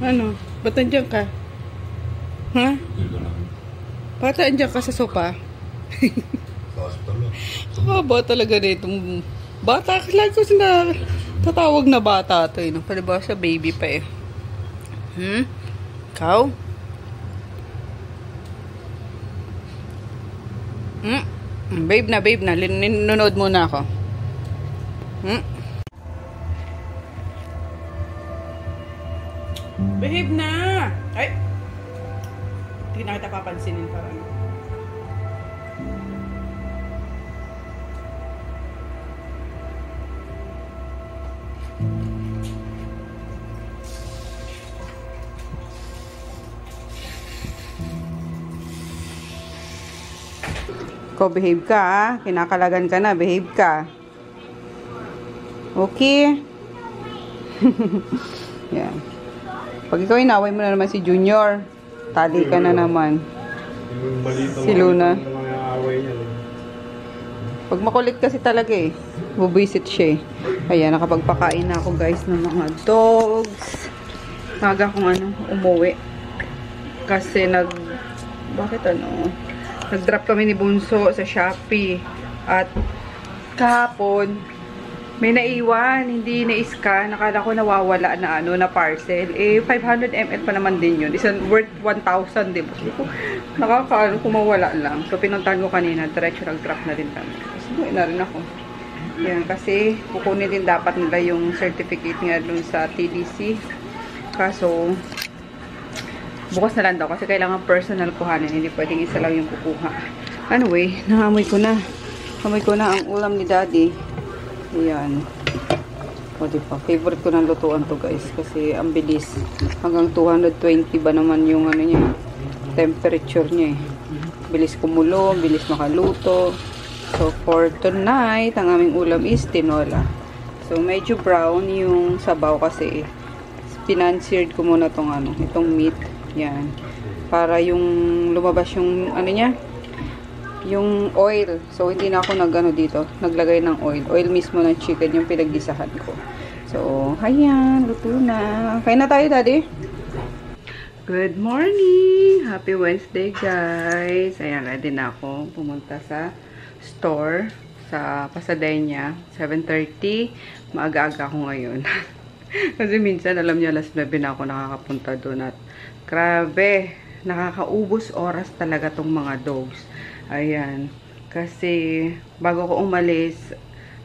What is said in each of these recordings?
Ano? Ba't nandiyan ka? Ha? Ba't nandiyan ka sa sopa? Haba talaga na itong bata. Lagi ko sila tatawag na bata ito. Palibasa baby pa eh. Ikaw? Babe na. Ninonood muna ako. Behave na! Ay! Hindi na kita papansinin parang. Ikaw, behave ka, ha? Kinakalagan ka na, behave ka. Okay? Yan. Pag ikaw inaway mo na naman si Junior, tali ka na naman. Si Luna. Pag makulit kasi talaga eh. Bubisit siya eh. Ayan, nakapagpakain na ako guys ng mga dogs. Naga akong umuwi. Kasi nag-drop kami ni Bunso sa Shopee. At kahapon, may naiwan, hindi na-scan. Nakala ko nawawala na parcel. 500 ml pa naman din yun. Isang worth 1,000, diba? So, kung mawala lang. So, pinuntahan ko kanina. Diretso nag-drop na din kami. So, na rin ako. Yan, kasi kukunin din dapat nila yung certificate nga dun sa TDC. Kaso, bukas na lang daw. Kasi kailangan personal kuhanin. Hindi pwedeng isa lang yung kukuha. Anyway, nangamoy ko na. Amoy ko na ang ulam ni Daddy. Ayan. O, diba? Favorite ko ng lutuan to guys. Kasi ang bilis. Hanggang 220 ba naman yung niya. Temperature niya eh. Bilis kumulo. Bilis makaluto. So, for tonight, ang aming ulam is tinola. So, medyo brown yung sabaw kasi pinanseared ko muna itong meat. Yan. Para yung lumabas yung niya. Yung oil. So, hindi na ako dito. Naglagay ng oil. Oil mismo ng chicken yung pinaggisahan ko. So, ayan. Luto na. Kain na tayo, Daddy. Good morning! Happy Wednesday, guys. Ayan, ready na ako. Pumunta sa store. Sa Pasadena. 7:30. Maaga-aga ako ngayon. Kasi minsan, alam niyo, alas 9 na ako nakakapunta doon. At grabe. Nakakaubos oras talaga tong mga dogs. Ayan. Kasi, bago ko umalis,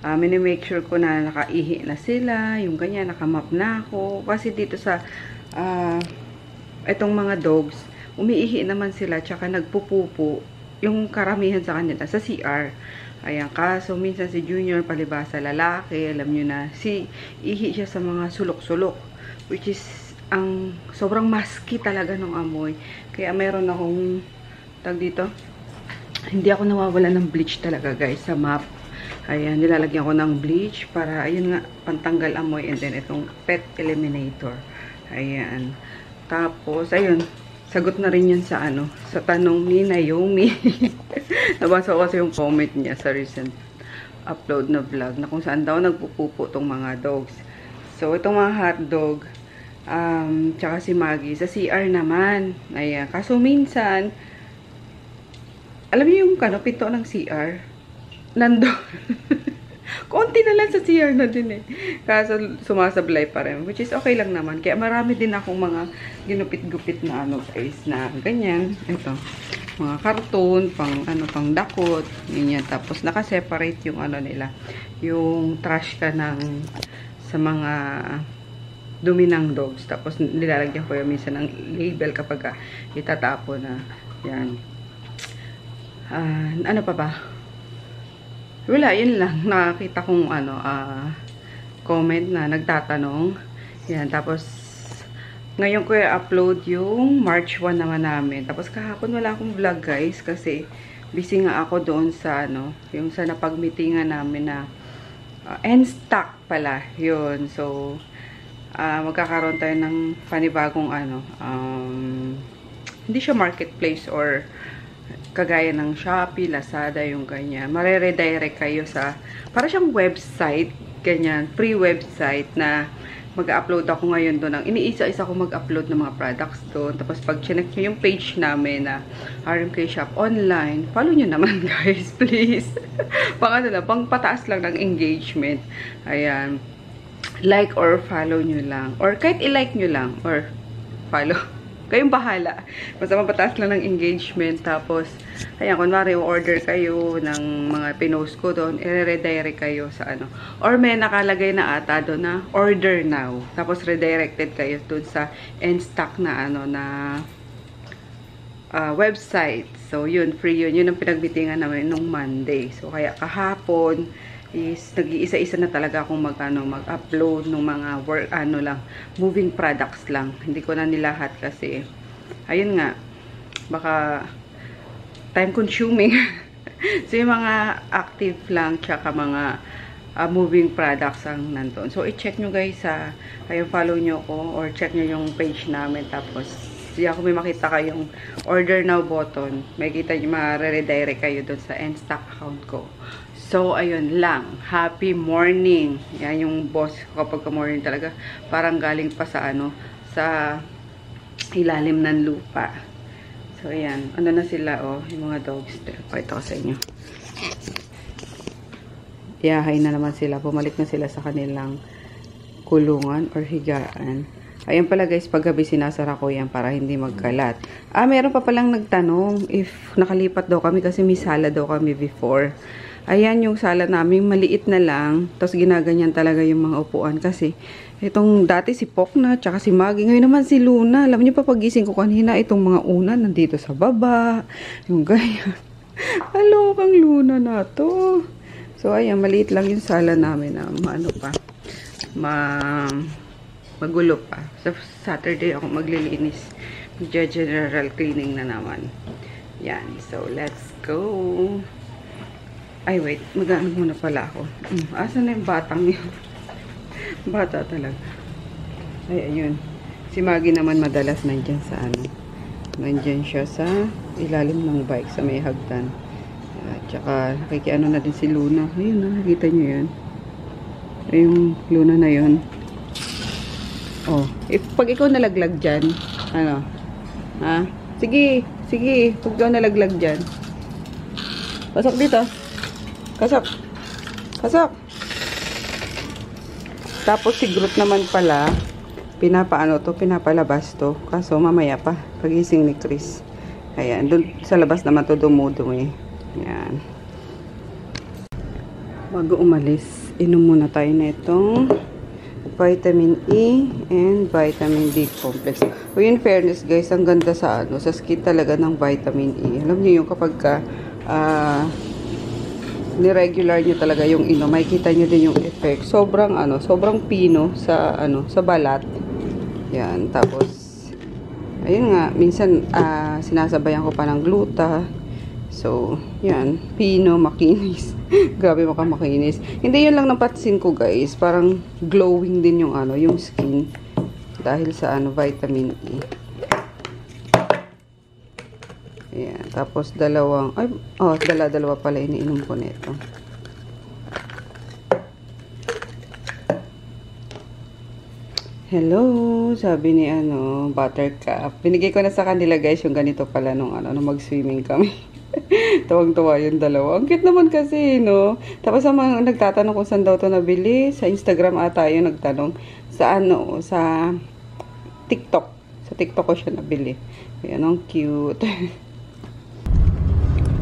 mini-make sure ko na nakaihi na sila. Yung ganyan, nakamap na ako. Kasi dito sa, itong mga dogs, umiihi naman sila, tsaka nagpupupo. Yung karamihan sa kanila, sa CR. Ayan. Kaso, minsan si Junior, palibasa lalaki, alam nyo na, ihi siya sa mga sulok-sulok. Which is, ang sobrang musky talaga ng amoy. Kaya, meron akong, dito, hindi ako nawawala ng bleach talaga guys sa map. Ayan, nilalagyan ko ng bleach para, ayun nga, pantanggal amoy. And then, itong pet eliminator. Ayan. Tapos, ayun, sagot na rin yun sa sa tanong ni Naomi. Nabasa ko kasi yung comment niya sa recent upload na vlog na kung saan daw nagpupupo tong mga dogs. So, itong mga hotdog, tsaka si Maggie, sa CR naman. Ayan. Kaso minsan, alam niyo yung pinto ng CR? Nandun. Konti na lang sa CR na din eh. Kaso sumasablay pa rin. Which is okay lang naman. Kaya marami din akong mga ginupit-gupit na guys. Na ganyan. Ito. Mga karton, pang dakot. Ganyan. Tapos nakaseparate yung nila. Yung trash ka sa mga dumi ng dogs. Tapos nilalagyan ko yung minsan ng label kapag itatapo na. Yan. Ano pa ba? Wala, yun lang. Nakakita kong comment na nagtatanong. Yan, tapos ngayon ko i-upload yung March 1 naman namin. Tapos kahapon wala akong vlog guys kasi busy nga ako doon sa yung sa napag-meetingan namin na end stock pala. Yun. So, magkakaroon tayo ng panibagong hindi siya marketplace or kagaya ng Shopee, Lazada, yung ganyan. Mare-redirect kayo sa, para siyang website, ganyan, free website na mag-upload ako ngayon doon. Iniisa-isa ko mag-upload ng mga products doon. Tapos pag chinek nyo yung page namin na RMK Shop Online, follow nyo naman guys, please. Pang ano lang, pang pataas lang ng engagement. Ayan. Like or follow nyo lang. Or kahit i-like nyo lang. Or follow. Kayong bahala. Basta mapataas lang ng engagement. Tapos, ayan, kunwari, order kayo ng mga pinost ko doon, i-redirect kayo sa ano. Or may nakalagay na ata doon na order now. Tapos, redirected kayo doon sa in-stock na ano, na website. So, yun, free yun. Yun ang pinagbitingan namin nung Monday. So, kaya kahapon, is nag-iisa-isa na talaga akong mag-upload ng mga moving products lang. Hindi ko na nilahat kasi ayun nga, baka time consuming. So yung mga active lang tsaka mga moving products ang nandun. So i-check nyo guys ayun, follow nyo ko or check nyo yung page namin. Tapos siya kung may makita kayong order now button, may kita nyo, ma-redirect kayo dun sa in-stock account ko. So, ayun lang. Happy morning. Yan yung boss ko kapag morning talaga. Parang galing pa sa ano, sa ilalim ng lupa. So, ayan. Ano na sila, oh. Yung mga dogs. Pakita ko sa inyo. Yahay na naman sila. Bumalik na sila sa kanilang kulungan or higaan. Ayan pala guys, paggabi sinasara ko yan para hindi magkalat. Meron pa palang nagtanong if nakalipat daw kami kasi may sala daw kami before. Ayan yung sala namin, maliit na lang. Tapos ginaganyan talaga yung mga upuan. Kasi itong dati si Pokna, tsaka si Maggie. Ngayon naman si Luna. Alam niyo pa pagising ko kanina, itong mga una nandito sa baba. Yung ganyan. Hello, kang Luna na to. So ayan, maliit lang yung sala namin na magulo pa. Sa Saturday ako maglilinis. General cleaning na naman. Yan. So let's go. Ay, wait. Mag-ano muna pala ako. Asan na yung batang yun? Bata talaga. Ay, ayun. Si Maggie naman madalas nandyan sa ano. Nandyan siya sa ilalim ng bike sa may hagdan. Tsaka, nakikiano na din si Luna. Ayun na, nakita nyo yan. Ay, yung Luna na yun. Oh, pag ikaw nalaglag dyan, ano? Ha? Sige, sige. Pag ikaw nalaglag dyan. Pasok dito. Kasok. Kasok. Tapos si Groot naman pala, pinapalabas to. Kaso mamaya pa, pagising ni Chris. Ayan, dun sa labas naman to dumudumi. Ayan. Bago umalis, inom muna tayo na itong vitamin E and vitamin D complex. O in fairness guys, ang ganda sa sa skin talaga ng vitamin E. Alam niyo yung kapag ni-regular nyo talaga yung inom, makikita nyo din yung effect. Sobrang sobrang pino sa sa balat. Yan, tapos ayun nga, minsan sinasabayan ko pa ng gluta. So, yan, pino, makinis. Grabe makamakinis. Hindi yun lang napansin ko, guys. Parang glowing din yung yung skin dahil sa vitamin E. Ayan. Tapos dalawa pala iniinom ko nito. Hello, sabi ni Buttercup. Binigay ko na sa kanila guys yung ganito pala nung mag-swimming kami. Tawang-tawa yung dalawa. Ang cute naman kasi, no? Tapos ang mga nagtatanong kung saan daw to nabili, sa Instagram ata yung nagtanong. Sa TikTok. Sa TikTok ko siya nabili. Ayan, ang cute.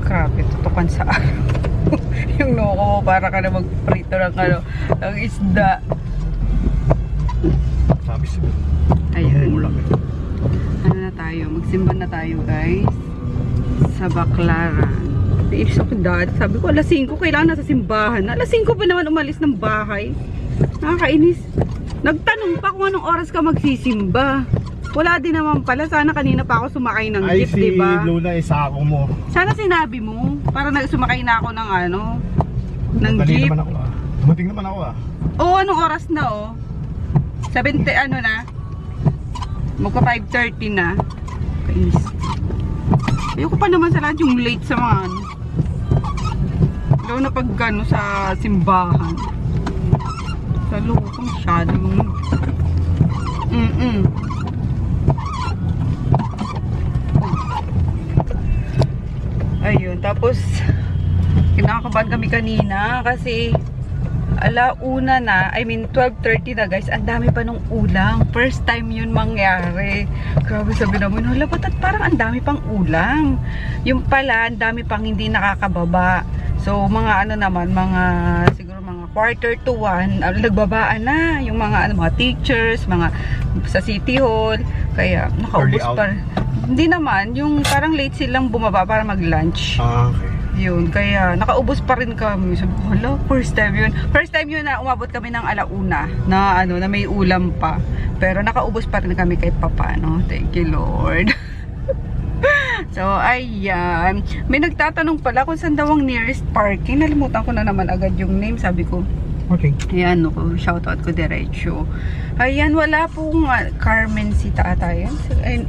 Grabe, tutukan sa yung loko mo, para ka na magprito ng isda. Ayun. Ano na tayo? Magsimba na tayo, guys. Sa Baclaran. Tiis ako, dad. Sabi ko, alas 5, kailangan nasa simbahan. Alas 5 pa naman umalis ng bahay. Nakakainis. Nagtanong pa kung anong oras ka magsisimba. Wala din naman pala. Sana kanina pa ako sumakay ng jeep, diba? Ay, si Luna, isako mo. Sana sinabi mo. Para sumakay na ako ng ng jeep. Dumating naman ako Oo, anong oras na 70, na? Magpa 5:30 na. Kainis. Ayoko pa naman sa lahat yung late sa mga Lalo na pag sa simbahan. Sa loob, masyadong Ayun, tapos kinakabahan kami kanina kasi alauna na, I mean 12:30 na guys, ang dami pa nung ulang. First time yun mangyari. Grabe, sabi namin, hala, ba't parang ang dami pang ulang. Yung pala, ang dami pang hindi nakakababa. So, mga ano naman, mga siguro mga quarter to 1, nagbabaan na yung mga mga teachers, mga sa City Hall. Kaya nakaubos pa. Hindi naman, yung parang late silang bumaba para mag-lunch. Okay. Yun, kaya nakaubos pa rin kami. Sabi ko, hala, first time yun. First time yun na umabot kami ng alauna na ano, na may ulam pa. Pero nakaubos pa rin kami kahit papano. Thank you, Lord. So, ayan. May nagtatanong pala kung saan daw ang nearest parking. Nalimutan ko na naman agad yung name. Sabi ko, Okay. ayan, no, shoutout ko diretso. Ayan, wala pong Carmen Sita ata yan.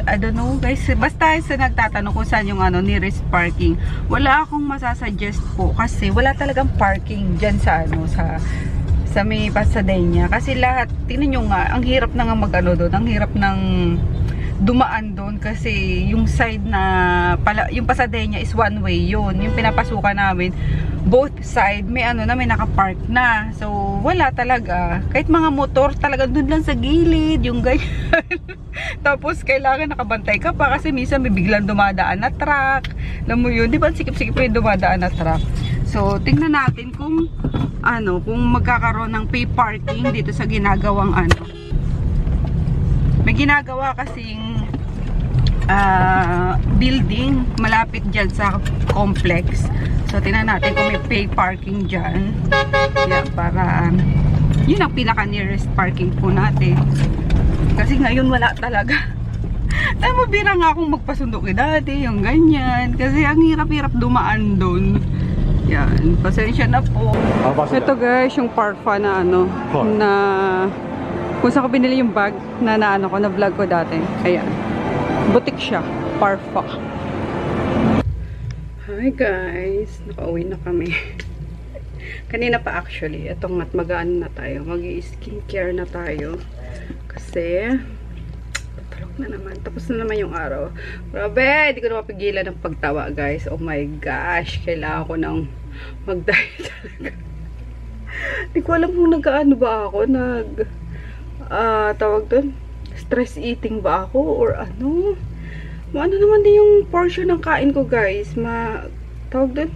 I don't know guys. Basta sa nagtatanong kung saan yung ano, nearest parking. Wala akong masasuggest po kasi wala talagang parking dyan sa ano, sa may Pasadena. Kasi lahat, tingnan nyo nga, ang hirap na nga mag-ano doon. Ang hirap ng dumaan doon kasi yung side na pala, yung Pasadena is one way yun. Yung pinapasukan namin, both side may ano na, may nakapark na. So wala talaga. Kahit mga motor talaga doon lang sa gilid, yung ganyan. Tapos kailangan nakabantay ka pa kasi minsan may biglang dumadaan na truck. Alam mo yun, di ba sikip-sikip yung dumadaan na truck. So tingnan natin kung ano, kung magkakaroon ng pay parking dito sa ginagawang ano. May ginagawa kasing building malapit dyan sa complex. So, tingnan natin kung may pay parking dyan. Yeah, para yun ang pinaka-nearest parking po natin. Kasi ngayon wala talaga. Ay, mabira nga akong magpasundo kay dati, yung ganyan. Kasi ang hirap-hirap dumaan doon. Yan, pasensya na po. Ito guys, yung Parfa na ano, na kung saan ko binili yung bag na naano ko, na vlog ko dati. Ayan. Butik siya. Parfa. Hi guys. Nakauwi na kami. Kanina pa actually. Itong magaan na tayo. Mag-skincare na tayo. Kasi tulog na naman. Tapos na naman yung araw. Grabe! Hindi ko na mapigilan ng pagtawa guys. Oh my gosh. Kailangan ko nang mag-diet talaga. Hindi ko alam kung nag-ano ba ako. Tawag doon, stress eating ba ako or ano? Ano naman din yung portion ng kain ko guys, tawag doon,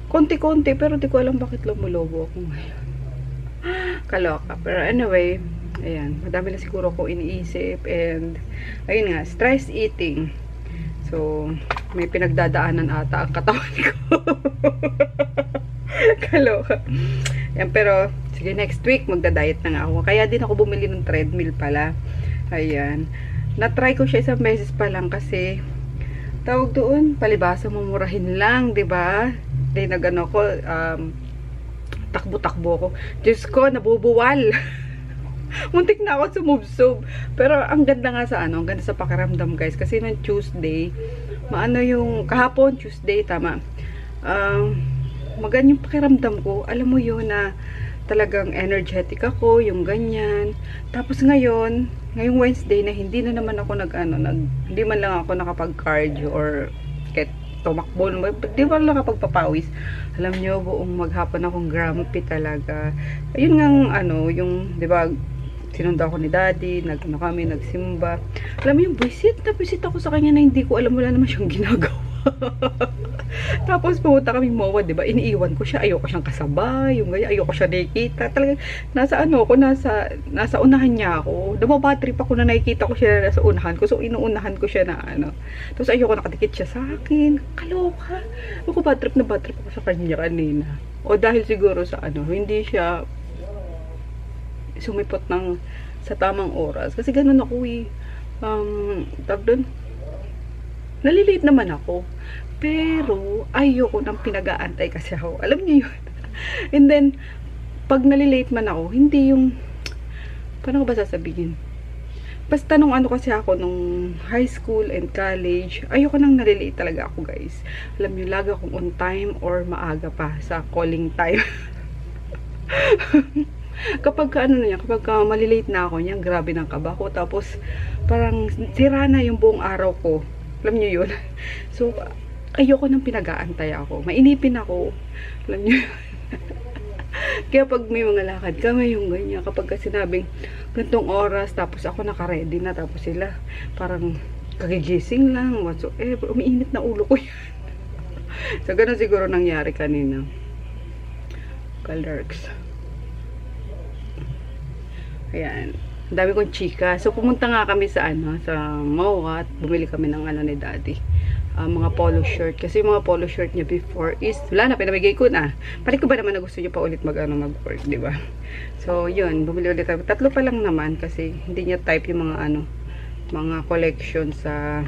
konti-konti, pero di ko alam bakit lumulobo ako ngayon. Kaloka. Pero anyway, ayan, madami na siguro ko iniisip and ayun nga, stress eating. So, may pinagdadaanan ata ang katawan ko. Kaloka. Yan, pero sige, next week magda-diet na nga ako. Kaya din ako bumili ng treadmill pala. Ayan. Na-try ko siya isang beses pa lang kasi tawag doon, palibasa mumurahin lang, 'di ba? Then nagano ko, takbo-takbo ko. Diyos ko, nabubuwal. Muntik na ako sumubsob. Pero ang ganda nga sa ano, ang ganda sa pakiramdam guys. Kasi nung Tuesday, maano yung, kahapon, Tuesday, tama. Maganda yung pakiramdam ko. Alam mo yun na talagang energetic ako, yung ganyan. Tapos ngayong Wednesday na hindi na naman ako hindi man lang ako nakapag-cardio or kahit tumakbo, di ba lang nakapagpapawis. Alam nyo, buong maghapon akong grumpy talaga. Ayun nga yung, di ba, sinunda ako ni daddy, kami, nagsimba. Alam mo yung buisit ako sa kanya na hindi ko alam, wala naman siyang ginagawa. Tapos pumunta kami MOA, diba? Iniiwan ko siya, ayoko siyang kasabay, yung ganyan, ayoko siya nakikita. Talagang nasa unahan niya ako. Nababatrip ako na nakikita ko siya nasa unahan ko. So inuunahan ko siya na Tapos ayoko nakadikit siya sa akin. Kaloka. Ako batrip ako sa kanya kanina. O dahil siguro sa hindi siya sumipot sa tamang oras. Kasi ganun ako tawag doon, nalilate naman ako. Pero, ayoko nang pinag-aantay kasi ako. Alam niyo yun. And then, pag nalilate man ako, hindi yung, paano ko ba sasabihin? Basta nung kasi ako, nung high school and college, ayoko nang nalilate talaga ako guys. Alam niyo, lagi akong on time or maaga pa sa calling time. Kapag ano na yan, kapag malilate na ako niyan, grabe ng kaba ko. Tapos, parang sira na yung buong araw ko. Alam niyo yun? So, ayoko nang pinag-aantay ako. Mainipin ako. Alam niyo yun? Kaya pag may mga lakad kami, yung ganyan, kapag sinabing gantong oras, tapos ako naka-ready na, tapos sila, parang kagigising lang, whatsoever, umiinit na ulo ko yan. So, ganun siguro nangyari kanina. Kalerks. Ayan. Ang dami kong chika. So, pumunta nga kami sa sa MOA at bumili kami ng ni daddy. Mga polo shirt. Kasi yung mga polo shirt niya before is, wala na, pinamigay ko na. Pari ko ba naman na gusto niya pa ulit mag-work, di ba? So, yun. Bumili ulit kami. 3 pa lang naman kasi hindi niya type yung mga mga collection sa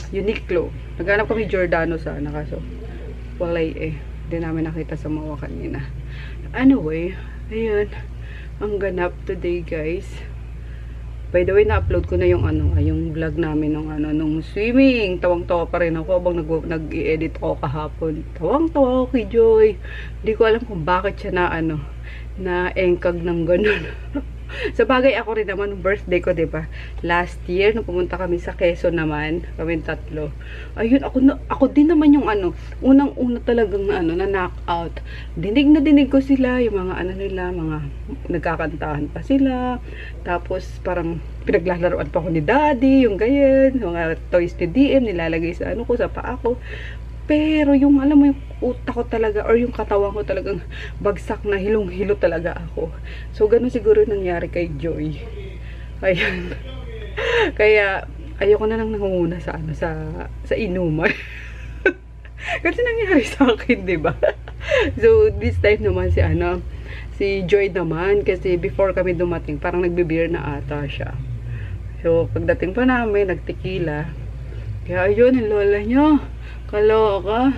Uniqlo. Naghanap kami Giordano sana kaso walay hindi namin nakita sa MOA kanina. Anyway, ayun. Ang ganap today, guys. By the way, na-upload ko na yung yung vlog namin nung swimming. Tawang-tawa pa rin ako habang nag-i-edit ako kahapon. Tawang-tawa ako kay Joy. Hindi ko alam kung bakit siya na engkag ng ganun. Sa bagay, ako rin naman, birthday ko, diba? Last year, nung pumunta kami sa Quezon naman, kami 3. Ayun, ako din naman yung unang-una talagang na knockout. Dinig na dinig ko sila, yung mga nila, mga nagkakantahan pa sila. Tapos, parang pinaglalaroan pa ako ni daddy, yung ganyan, mga toys ni DM, nilalagay sa ko, sa paa ko. Pero yung alam mo yung utak ko talaga or yung katawan ko talagang bagsak na hilong-hilo talaga ako. So ganun siguro nangyari kay Joy. Ayan. Kaya ayoko na nang nangunguna sa sa inuman. Kasi nangyari sa akin, 'di ba? So this time naman si Joy naman kasi before kami dumating parang nagbe-beer na ata siya. So pagdating pa namin nagtequila. Kaya ayun, ang lola niya. Kaloka.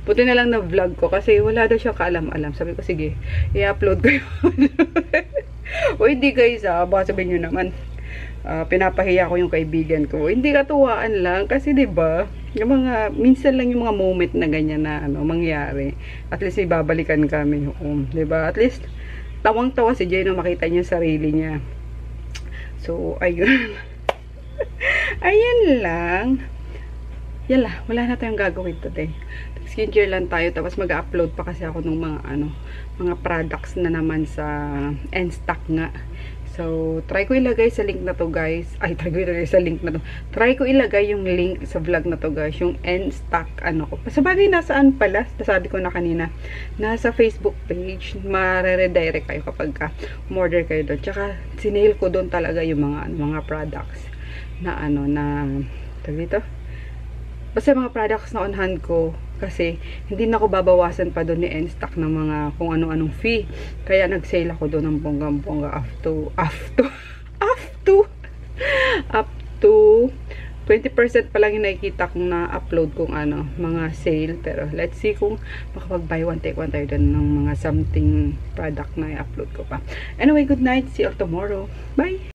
Buti na lang na vlog ko kasi wala daw siya kaalam-alam. Sabi ko, sige, i-upload ko yun. O hindi guys, baka sabihin nyo naman, pinapahiya ko yung kaibigan ko. Hindi katuwaan lang kasi 'di ba? Yung minsan lang yung mga moment na ganyan na mangyari. At least ibabalikan kami yung 'di ba? At least tawang-tawa si Jay na makita niya yung sarili niya. So, ayun. Ayan lang. Yala, wala na tayong gagawin today. Skincare lang tayo. Tapos mag-upload pa kasi ako ng mga products na naman sa N-Stock nga. So, try ko ilagay sa link na to, guys. Ay, try ko ilagay sa link na to. Try ko ilagay yung link sa vlog na to, guys. Yung N-Stock, ko. Sa bagay, nasaan pala? Nasabi ko na kanina. Nasa Facebook page. Mare-redirect kayo kapag order kayo doon. Tsaka, sinail ko doon talaga yung mga products na tawag dito? Basta mga products na on hand ko kasi hindi na ako babawasan pa doon ni N-Stock ng mga kung anong fee. Kaya nag-sale ako doon ng bonggang-bongga up to 20% pa lang yung nakikita kong na-upload kong mga sale. Pero let's see kung makapag buy one take one tayo doon ng mga something product na i-upload ko pa. Anyway, good night. See you all tomorrow. Bye!